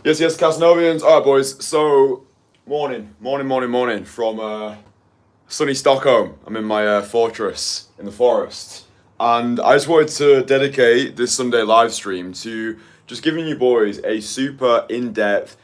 Yes, Casanovians. All right, boys. So, morning from sunny Stockholm. I'm in my fortress in the forest. And I just wanted to dedicate this Sunday live stream to just giving you boys a super in depth,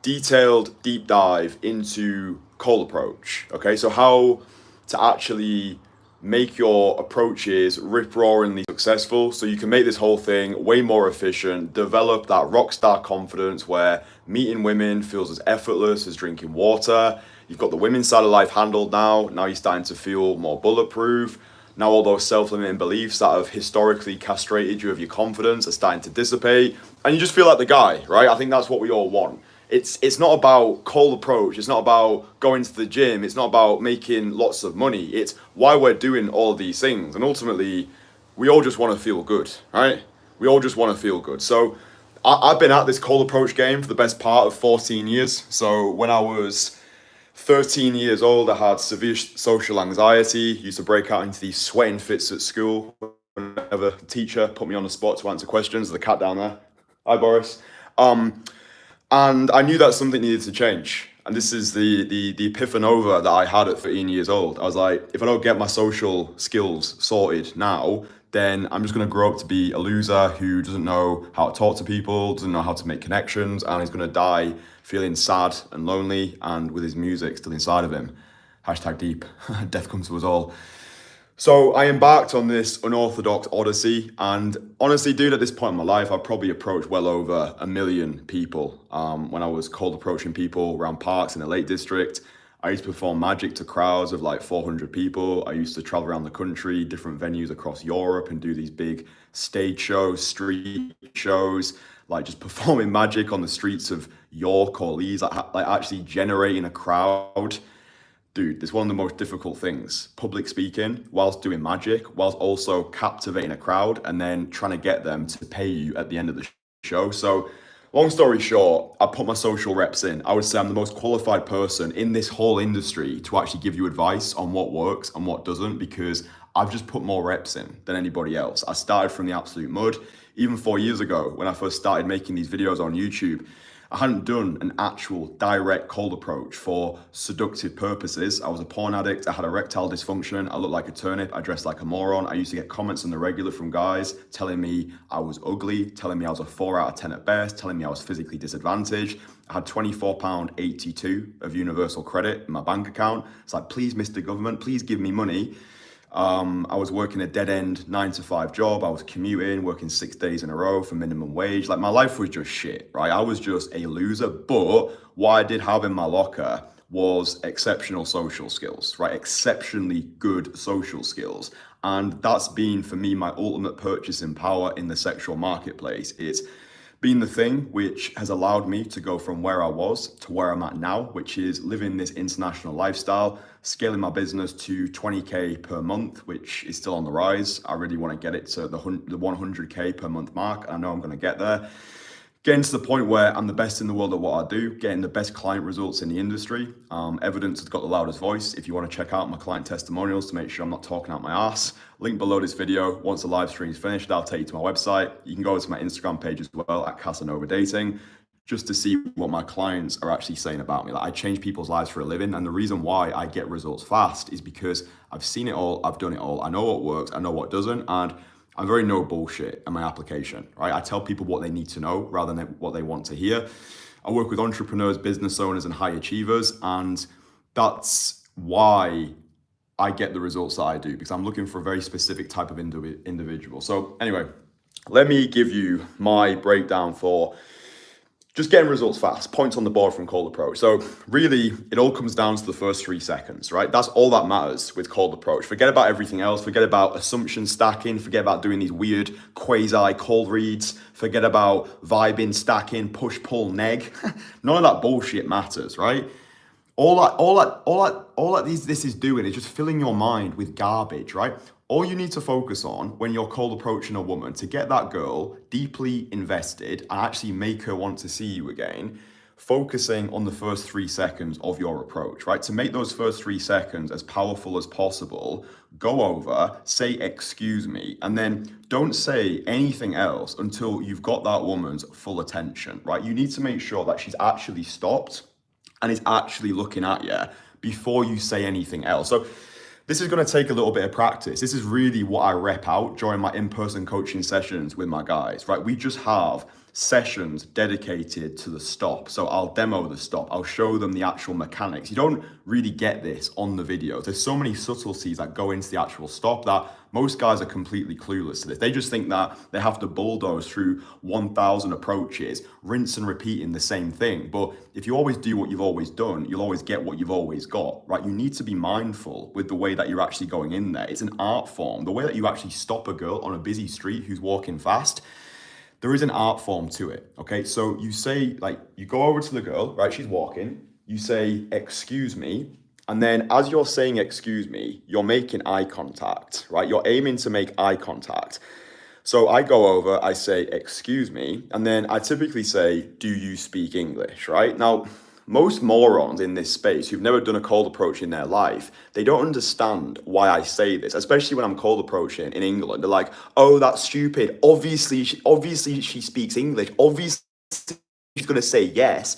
detailed deep dive into cold approach. Okay, so how to actually make your approaches rip roaringly successful so you can make this whole thing way more efficient, develop that rock star confidence where meeting women feels as effortless as drinking water. You've got the women's side of life handled now you're starting to feel more bulletproof. Now all those self-limiting beliefs that have historically castrated you of your confidence are starting to dissipate and you just feel like the guy, right? I think that's what we all want. It's not about cold approach. It's not about going to the gym. It's not about making lots of money. It's why we're doing all of these things. And ultimately, we all just want to feel good, right? We all just want to feel good. So I've been at this cold approach game for the best part of 14 years. So when I was 13 years old, I had severe social anxiety, used to break out into these sweating fits at school whenever the teacher put me on the spot to answer questions. The cat down there. Hi, Boris. And I knew that something needed to change. And this is the epiphanova that I had at 13 years old. I was like, if I don't get my social skills sorted now, then I'm just going to grow up to be a loser who doesn't know how to talk to people, doesn't know how to make connections, and he's going to die feeling sad and lonely and with his music still inside of him. Hashtag deep. Death comes to us all. So I embarked on this unorthodox odyssey, and honestly, dude, at this point in my life, I've probably approached well over 1 million people. When I was cold approaching people around parks in the Lake District, I used to perform magic to crowds of like 400 people. I used to travel around the country, different venues across Europe, and do these big stage shows, street shows, like just performing magic on the streets of York or Leeds, like actually generating a crowd. Dude, it's one of the most difficult things. Public speaking, whilst doing magic, whilst also captivating a crowd and then trying to get them to pay you at the end of the show. So, long story short, I put my social reps in. I would say I'm the most qualified person in this whole industry to actually give you advice on what works and what doesn't because I've just put more reps in than anybody else. I started from the absolute mud. Even 4 years ago, when I first started making these videos on YouTube, I hadn't done an actual direct cold approach for seductive purposes. I was a porn addict. I had erectile dysfunction. I looked like a turnip. I dressed like a moron. I used to get comments on the regular from guys telling me I was ugly, telling me I was a 4 out of 10 at best, telling me I was physically disadvantaged. I had £24.82 of universal credit in my bank account. It's like, please, Mr. Government, please give me money. I was working a dead end 9 to 5 job. I was commuting, working 6 days in a row for minimum wage. Like my life was just shit, right? I was just a loser. But what I did have in my locker was exceptional social skills, right? Exceptionally good social skills. And that's been for me my ultimate purchasing power in the sexual marketplace. It's been the thing which has allowed me to go from where I was to where I'm at now, which is living this international lifestyle, scaling my business to 20K per month, which is still on the rise. I really want to get it to the 100K per month mark. I know I'm going to get there. Getting to the point where I'm the best in the world at what I do, getting the best client results in the industry. Evidence has got the loudest voice. If you want to check out my client testimonials to make sure I'm not talking out my ass, link below this video. Once the live stream is finished, I'll take you to my website. You can go to my Instagram page as well at Casanova Dating, just to see what my clients are actually saying about me. Like I change people's lives for a living. And the reason why I get results fast is because I've seen it all, I've done it all. I know what works, I know what doesn't. And I'm very no bullshit in my application, right? I tell people what they need to know rather than what they want to hear. I work with entrepreneurs, business owners, and high achievers, and that's why I get the results that I do because I'm looking for a very specific type of individual. So anyway, let me give you my breakdown for just getting results fast, points on the board from cold approach. So really, it all comes down to the first 3 seconds, right? That's all that matters with cold approach. Forget about everything else. Forget about assumption stacking. Forget about doing these weird quasi cold reads. Forget about vibing, stacking, push, pull, neg. None of that bullshit matters, right? This is doing is just filling your mind with garbage, right? All you need to focus on when you're cold approaching a woman to get that girl deeply invested and actually make her want to see you again, focusing on the first 3 seconds of your approach, right? To make those first 3 seconds as powerful as possible, go over, say, excuse me, and then don't say anything else until you've got that woman's full attention, right? You need to make sure that she's actually stopped and is actually looking at you before you say anything else. So this is going to take a little bit of practice. This is really what I rep out during my in-person coaching sessions with my guys, right? We just have sessions dedicated to the stop. So I'll demo the stop. I'll show them the actual mechanics. You don't really get this on the videos. There's so many subtleties that go into the actual stop that most guys are completely clueless to this. They just think that they have to bulldoze through 1,000 approaches, rinse and repeat in the same thing. But if you always do what you've always done, you'll always get what you've always got, right? You need to be mindful with the way that you're actually going in there. It's an art form. The way that you actually stop a girl on a busy street who's walking fast, there is an art form to it, okay? So you say, like, you go over to the girl, right? She's walking. You say, excuse me. And then as you're saying, excuse me, you're making eye contact, right? You're aiming to make eye contact. So I go over, I say, excuse me. And then I typically say, do you speak English, right? Now, most morons in this space who've never done a cold approach in their life, they don't understand why I say this, especially when I'm cold approaching in England. They're like, oh, that's stupid. Obviously she speaks English. Obviously she's going to say yes.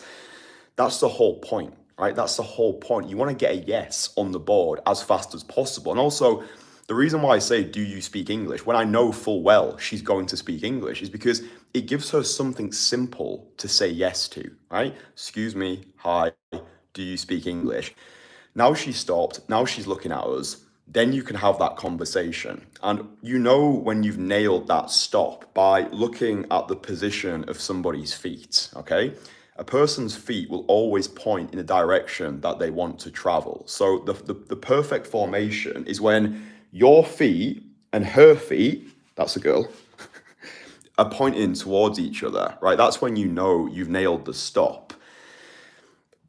That's the whole point, right? That's the whole point. You want to get a yes on the board as fast as possible. And also, the reason why I say, do you speak English, when I know full well she's going to speak English, is because it gives her something simple to say yes to, right? Excuse me, hi, do you speak English? Now she's stopped, now she's looking at us, then you can have that conversation. And you know when you've nailed that stop by looking at the position of somebody's feet, okay? A person's feet will always point in a direction that they want to travel. So the perfect formation is when your feet and her feet, that's a girl, are pointing towards each other, right? That's when you know you've nailed the stop.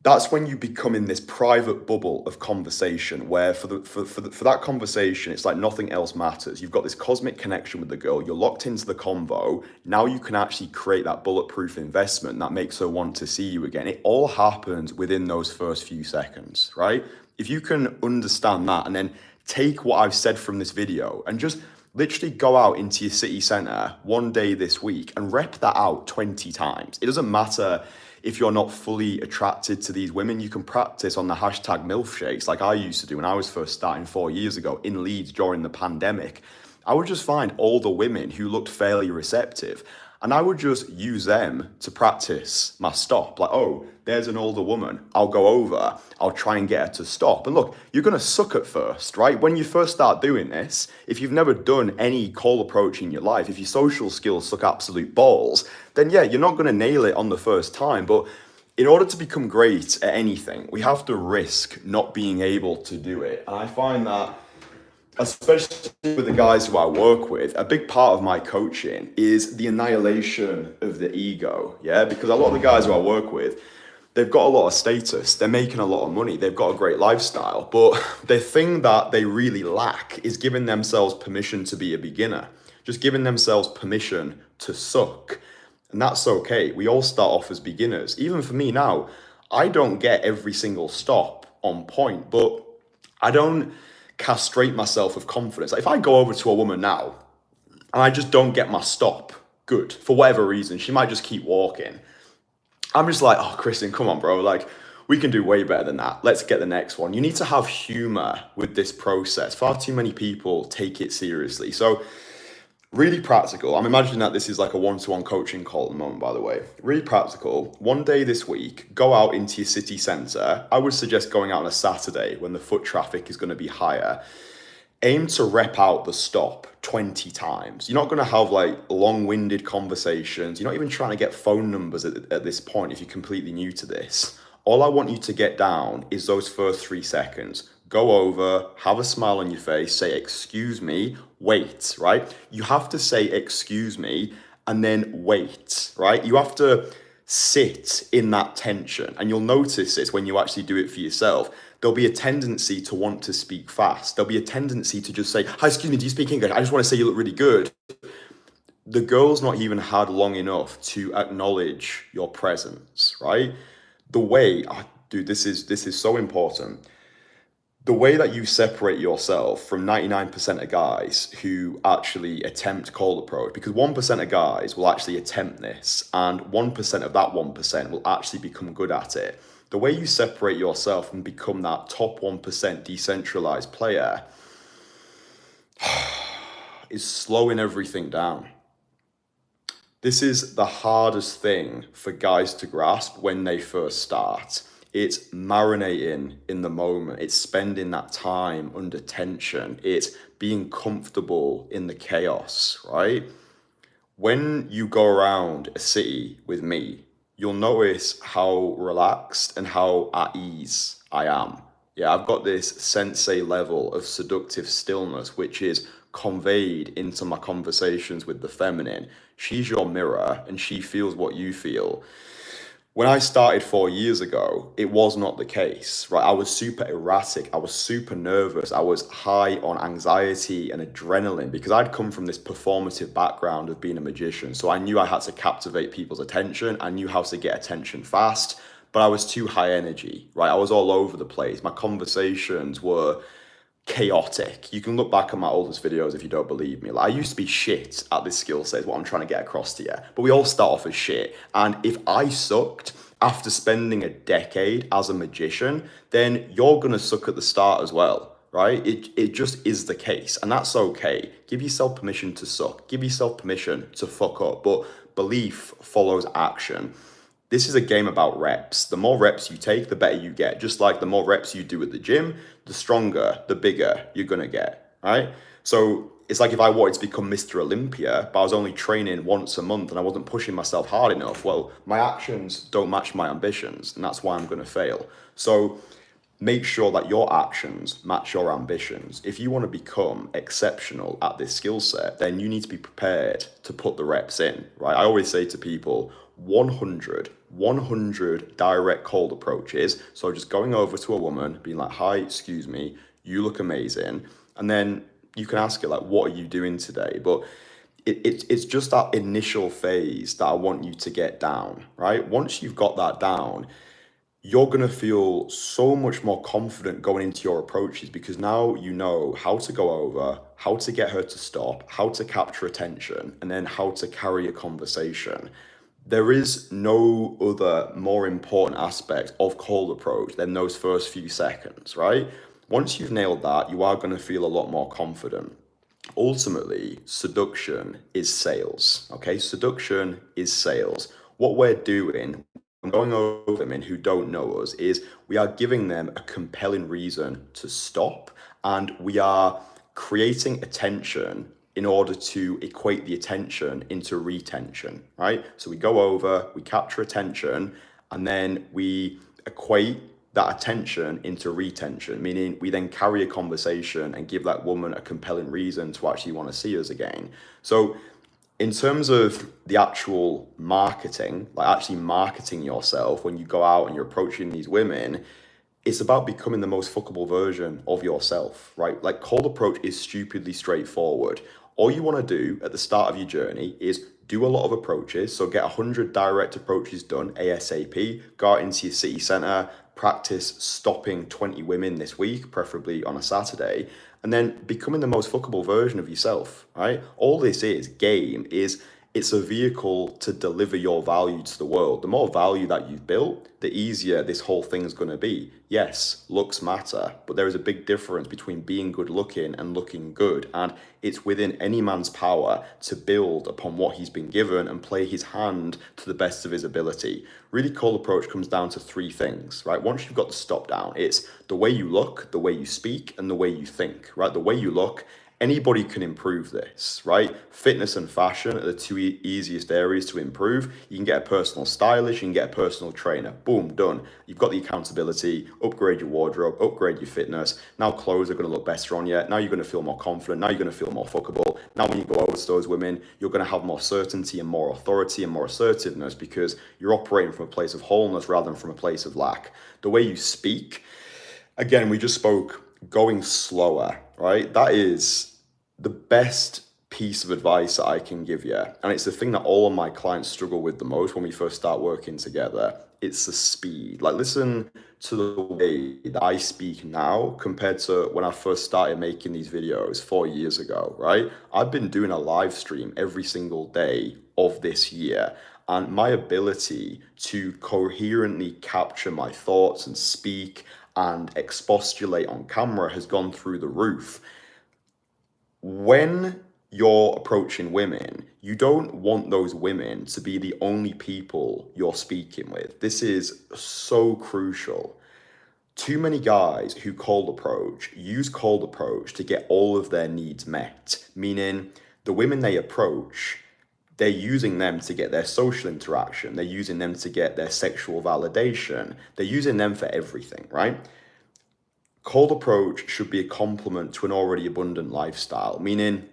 That's when you become in this private bubble of conversation where for that conversation, it's like nothing else matters. You've got this cosmic connection with the girl. You're locked into the convo. Now you can actually create that bulletproof investment that makes her want to see you again. It all happens within those first few seconds, right? If you can understand that and then take what I've said from this video and just literally go out into your city center one day this week and rep that out 20 times. It doesn't matter if you're not fully attracted to these women. You can practice on the hashtag milkshakes like I used to do when I was first starting 4 years ago in Leeds during the pandemic. I would just find all the women who looked fairly receptive and I would just use them to practice my stop. Like, oh, there's an older woman. I'll go over. I'll try and get her to stop. And look, you're going to suck at first, right? When you first start doing this, if you've never done any call approach in your life, if your social skills suck absolute balls, then yeah, you're not going to nail it on the first time. But in order to become great at anything, we have to risk not being able to do it. And I find that, especially with the guys who I work with, a big part of my coaching is the annihilation of the ego, yeah? Because a lot of the guys who I work with, they've got a lot of status, they're making a lot of money, they've got a great lifestyle, but the thing that they really lack is giving themselves permission to be a beginner, just giving themselves permission to suck. And that's okay. We all start off as beginners. Even for me now, I don't get every single stop on point, but I don't castrate myself with confidence. Like if I go over to a woman now and I just don't get my stop good for whatever reason, she might just keep walking. I'm just like, oh, Kristian, come on, bro. Like, we can do way better than that. Let's get the next one. You need to have humor with this process. Far too many people take it seriously. So really practical. I'm imagining that this is like a one-to-one coaching call at the moment, by the way. Really practical. One day this week, go out into your city centre. I would suggest going out on a Saturday when the foot traffic is going to be higher. Aim to rep out the stop 20 times. You're not going to have like long-winded conversations. You're not even trying to get phone numbers at this point if you're completely new to this. All I want you to get down is those first 3 seconds. Go over, have a smile on your face, say, excuse me, wait, right? You have to say, excuse me, and then wait, right? You have to sit in that tension. And you'll notice this when you actually do it for yourself. There'll be a tendency to want to speak fast. There'll be a tendency to just say, hi, excuse me, do you speak English? I just want to say you look really good. The girl's not even had long enough to acknowledge your presence, right? The way, dude, this is so important. The way that you separate yourself from 99% of guys who actually attempt cold approach, because 1% of guys will actually attempt this, and 1% of that 1% will actually become good at it. The way you separate yourself and become that top 1% decentralized player is slowing everything down. This is the hardest thing for guys to grasp when they first start. It's marinating in the moment. It's spending that time under tension. It's being comfortable in the chaos, right? When you go around a city with me, you'll notice how relaxed and how at ease I am. Yeah, I've got this sensei level of seductive stillness, which is conveyed into my conversations with the feminine. She's your mirror and she feels what you feel. When I started 4 years ago, it was not the case, right? I was super erratic. I was super nervous. I was high on anxiety and adrenaline because I'd come from this performative background of being a magician. So I knew I had to captivate people's attention. I knew how to get attention fast, but I was too high energy, right? I was all over the place. My conversations were chaotic. You can look back at my oldest videos if you don't believe me. Like, I used to be shit at this skill set, is what I'm trying to get across to you. But we all start off as shit. And if I sucked after spending a decade as a magician, then you're gonna suck at the start as well, right? It just is the case, and that's okay. Give yourself permission to suck. Give yourself permission to fuck up. But belief follows action. This is a game about reps. The more reps you take, the better you get. Just like the more reps you do at the gym, the stronger, the bigger you're gonna get, right? So it's like if I wanted to become Mr. Olympia, but I was only training once a month and I wasn't pushing myself hard enough, well, my actions don't match my ambitions, and that's why I'm gonna fail. So make sure that your actions match your ambitions. If you want to become exceptional at this skill set, then you need to be prepared to put the reps in, right? I always say to people, 100 direct cold approaches. So just going over to a woman, being like, hi, excuse me, you look amazing. And then you can ask her, like, what are you doing today? But it's just that initial phase that I want you to get down, right? Once you've got that down, you're going to feel so much more confident going into your approaches because now you know how to go over, how to get her to stop, how to capture attention, and then how to carry a conversation. There is no other more important aspect of cold approach than those first few seconds, right? Once you've nailed that, you are going to feel a lot more confident. Ultimately, seduction is sales, okay? Seduction is sales. What we're doing, going over women who don't know us, is we are giving them a compelling reason to stop, and we are creating attention in order to equate the attention into retention, right? So we go over, we capture attention, and then we equate that attention into retention, meaning we then carry a conversation and give that woman a compelling reason to actually want to see us again. So in terms of the actual marketing, like actually marketing yourself when you go out and you're approaching these women, it's about becoming the most fuckable version of yourself, right? Like cold approach is stupidly straightforward. All you want to do at the start of your journey is do a lot of approaches. So get 100 direct approaches done ASAP, go out into your city center, practice stopping 20 women this week, preferably on a Saturday, and then becoming the most fuckable version of yourself, right? All this game is it's a vehicle to deliver your value to the world. The more value that you've built, the easier this whole thing is going to be. Yes, looks matter, but there is a big difference between being good looking and looking good. And it's within any man's power to build upon what he's been given and play his hand to the best of his ability. Really cold approach comes down to three things, right? Once you've got the stop down, it's the way you look, the way you speak, and the way you think, right? The way you look, anybody can improve this, right? Fitness and fashion are the two easiest areas to improve. You can get a personal stylist, you can get a personal trainer. Boom, done. You've got the accountability, upgrade your wardrobe, upgrade your fitness. Now clothes are going to look better on you. Now you're going to feel more confident. Now you're going to feel more fuckable. Now when you go over to those women, you're going to have more certainty and more authority and more assertiveness because you're operating from a place of wholeness rather than from a place of lack. The way you speak, again, we just spoke going slower, right? That is the best piece of advice that I can give you, and it's the thing that all of my clients struggle with the most when we first start working together. It's the speed. Like, listen to the way that I speak now compared to when I first started making these videos 4 years ago, right? I've been doing a live stream every single day of this year, and my ability to coherently capture my thoughts and speak and expostulate on camera has gone through the roof. When you're approaching women, you don't want those women to be the only people you're speaking with. This is so crucial. Too many guys who cold approach use cold approach to get all of their needs met, meaning the women they approach, they're using them to get their social interaction, they're using them to get their sexual validation, they're using them for everything, right? Cold approach should be a complement to an already abundant lifestyle, meaning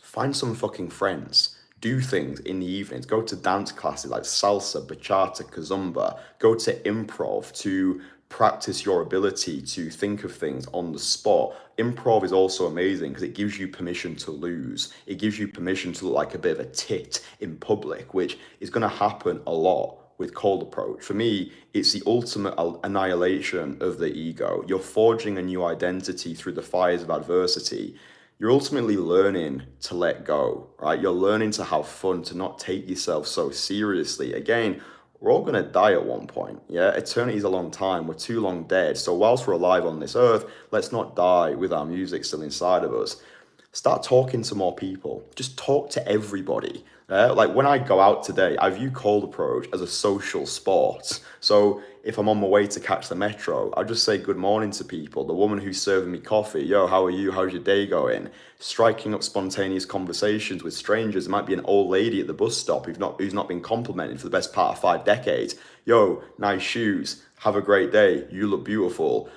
find some fucking friends. Do things in the evenings. Go to dance classes like salsa, bachata, kazumba. Go to improv to practice your ability to think of things on the spot. Improv is also amazing because it gives you permission to lose. It gives you permission to look like a bit of a tit in public, which is going to happen a lot with cold approach. For me, it's the ultimate annihilation of the ego. You're forging a new identity through the fires of adversity. You're ultimately learning to let go, right? You're learning to have fun, to not take yourself so seriously. Again, we're all going to die at one point, yeah? Eternity is a long time. We're too long dead. So whilst we're alive on this earth, let's not die with our music still inside of us. Start talking to more people. Just talk to everybody. Like when I go out today, I view cold approach as a social sport. So if I'm on my way to catch the metro, I just say good morning to people. The woman who's serving me coffee, yo, how are you? How's your day going? Striking up spontaneous conversations with strangers. It might be an old lady at the bus stop who's not been complimented for the best part of 5 decades. Yo, nice shoes. Have a great day. You look beautiful.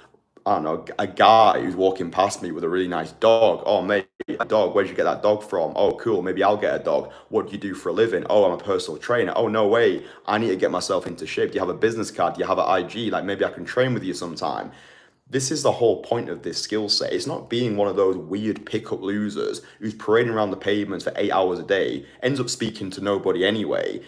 I don't know, a guy who's walking past me with a really nice dog. Oh, mate, a dog. Where'd you get that dog from? Oh, cool. Maybe I'll get a dog. What do you do for a living? Oh, I'm a personal trainer. Oh, no way. I need to get myself into shape. Do you have a business card? Do you have an IG? Like, maybe I can train with you sometime. This is the whole point of this skill set. It's not being one of those weird pickup losers who's parading around the pavements for 8 hours a day, ends up speaking to nobody anyway.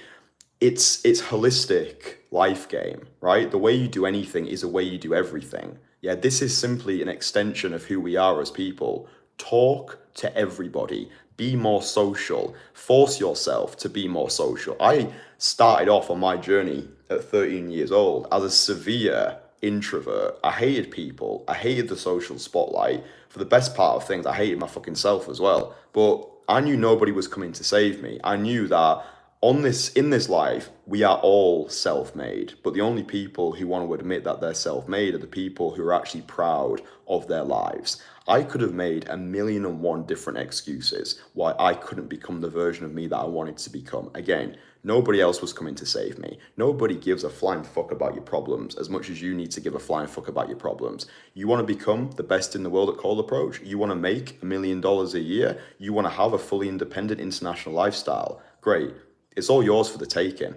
It's holistic life game, right? The way you do anything is the way you do everything. Yeah, this is simply an extension of who we are as people. Talk to everybody. Be more social. Force yourself to be more social. I started off on my journey at 13 years old as a severe introvert. I hated people. I hated the social spotlight. For the best part of things, I hated my fucking self as well. But I knew nobody was coming to save me. I knew that in this life, we are all self-made, but the only people who want to admit that they're self-made are the people who are actually proud of their lives. I could have made 1,000,001 different excuses why I couldn't become the version of me that I wanted to become. Again, nobody else was coming to save me. Nobody gives a flying fuck about your problems as much as you need to give a flying fuck about your problems. You want to become the best in the world at cold approach? You want to make $1,000,000 a year? You want to have a fully independent international lifestyle? Great. It's all yours for the taking.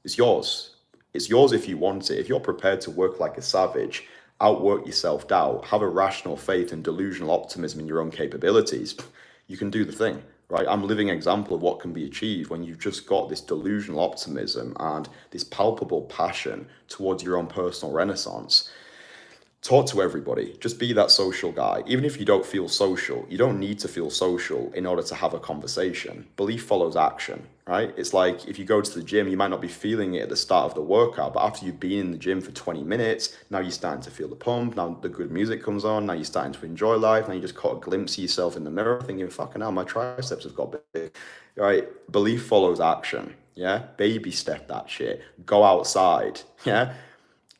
It's yours. It's yours if you want it. If you're prepared to work like a savage, outwork your self-doubt, have a rational faith and delusional optimism in your own capabilities, you can do the thing, right? I'm a living example of what can be achieved when you've just got this delusional optimism and this palpable passion towards your own personal renaissance. Talk to everybody. Just be that social guy. Even if you don't feel social, you don't need to feel social in order to have a conversation. Belief follows action, right? It's like if you go to the gym, you might not be feeling it at the start of the workout, but after you've been in the gym for 20 minutes, now you're starting to feel the pump. Now the good music comes on. Now you're starting to enjoy life. Now you just caught a glimpse of yourself in the mirror thinking, fucking hell, my triceps have got big, right? Belief follows action, yeah? Baby step that shit. Go outside, yeah?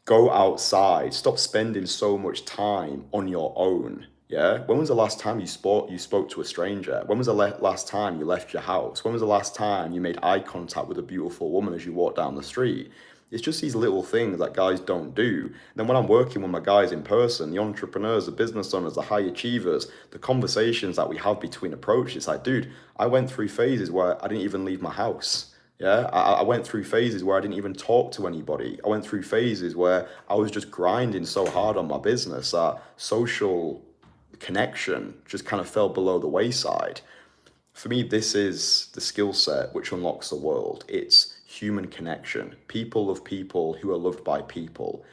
Go outside. Stop spending so much time on your own. Yeah. When was the last time you spoke to a stranger? When was the last time you left your house? When was the last time you made eye contact with a beautiful woman as you walk down the street? It's just these little things that guys don't do. And then when I'm working with my guys in person, the entrepreneurs, the business owners, the high achievers, the conversations that we have between approaches, like, dude, I went through phases where I didn't even leave my house. Yeah, I went through phases where I didn't even talk to anybody. I went through phases where I was just grinding so hard on my business that social connection just kind of fell below the wayside. For me, this is the skill set which unlocks the world. It's human connection, people of people who are loved by people.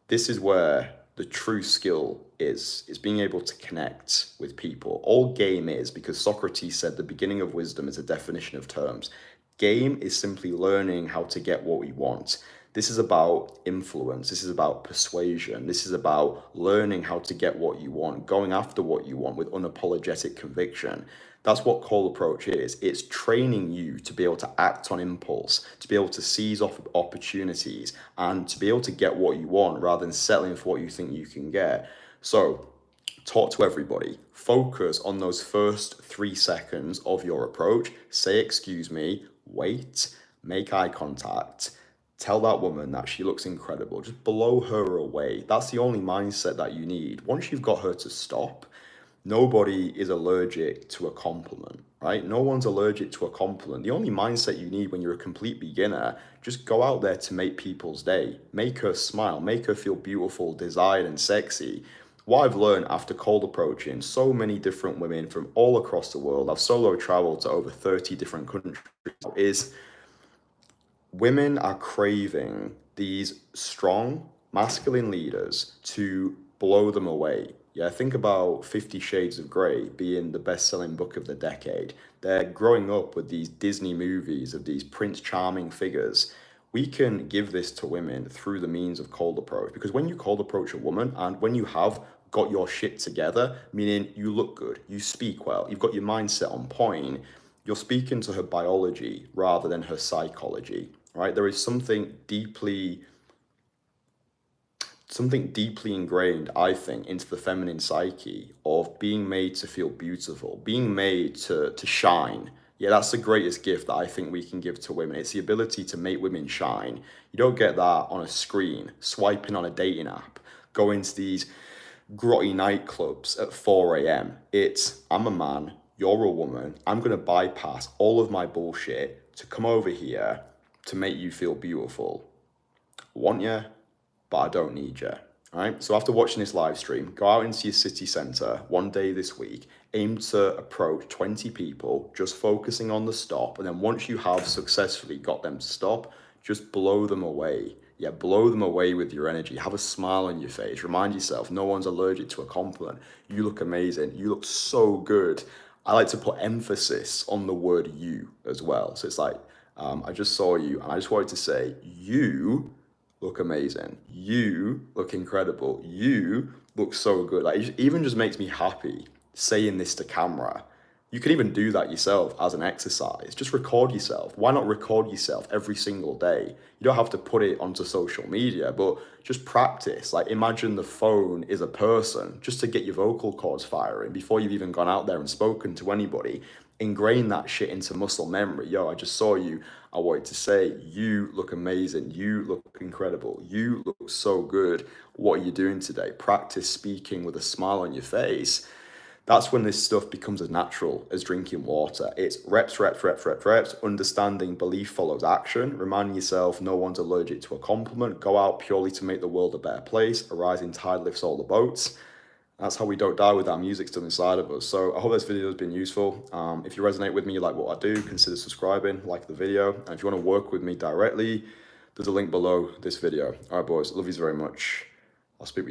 This is where the true skill is being able to connect with people. All game is, because Socrates said the beginning of wisdom is a definition of terms. Game is simply learning how to get what we want. This is about influence. This is about persuasion. This is about learning how to get what you want, going after what you want with unapologetic conviction. That's what cold approach is. It's training you to be able to act on impulse, to be able to seize off opportunities, and to be able to get what you want rather than settling for what you think you can get. So, talk to everybody. Focus on those first 3 seconds of your approach. Say, excuse me, wait, make eye contact. Tell that woman that she looks incredible. Just blow her away. That's the only mindset that you need. Once you've got her to stop, nobody is allergic to a compliment, right? No one's allergic to a compliment. The only mindset you need when you're a complete beginner, just go out there to make people's day. Make her smile, make her feel beautiful, desired, and sexy. What I've learned after cold approaching so many different women from all across the world, I've solo traveled to over 30 different countries, is women are craving these strong masculine leaders to blow them away. Yeah, think about 50 Shades of Grey being the best-selling book of the decade. They're growing up with these Disney movies of these Prince Charming figures. We can give this to women through the means of cold approach, because when you cold approach a woman and when you have got your shit together, meaning you look good, you speak well, you've got your mindset on point, you're speaking to her biology rather than her psychology, right? There is something deeply ingrained, I think, into the feminine psyche of being made to feel beautiful, being made to shine. Yeah, that's the greatest gift that I think we can give to women. It's the ability to make women shine. You don't get that on a screen, swiping on a dating app, going to these grotty nightclubs at 4 a.m. It's, I'm a man, you're a woman, I'm going to bypass all of my bullshit to come over here to make you feel beautiful. Want ya? But I don't need you. All right. So after watching this live stream, go out into your city center one day this week, aim to approach 20 people, just focusing on the stop. And then once you have successfully got them to stop, just blow them away. Yeah, blow them away with your energy. Have a smile on your face. Remind yourself, no one's allergic to a compliment. You look amazing. You look so good. I like to put emphasis on the word you as well. So it's like, I just saw you and I just wanted to say, you look amazing. You look incredible. You look so good. Like, it even just makes me happy saying this to camera. You can even do that yourself as an exercise. Just record yourself. Why not record yourself every single day? You don't have to put it onto social media, but just practice. Like, imagine the phone is a person, just to get your vocal cords firing before you've even gone out there and spoken to anybody. Ingrain that shit into muscle memory. Yo, I just saw you. I wanted to say, you look amazing. You look incredible. You look so good. What are you doing today? Practice speaking with a smile on your face. That's when this stuff becomes as natural as drinking water. It's reps, understanding belief follows action, reminding yourself no one's allergic to a compliment, go out purely to make the world a better place, a rising tide lifts all the boats. That's how we don't die with our music still inside of us. So I hope this video has been useful. If you resonate with me, you like what I do, consider subscribing, like the video. And if you want to work with me directly, there's a link below this video. All right, boys, love you very much. I'll speak with you.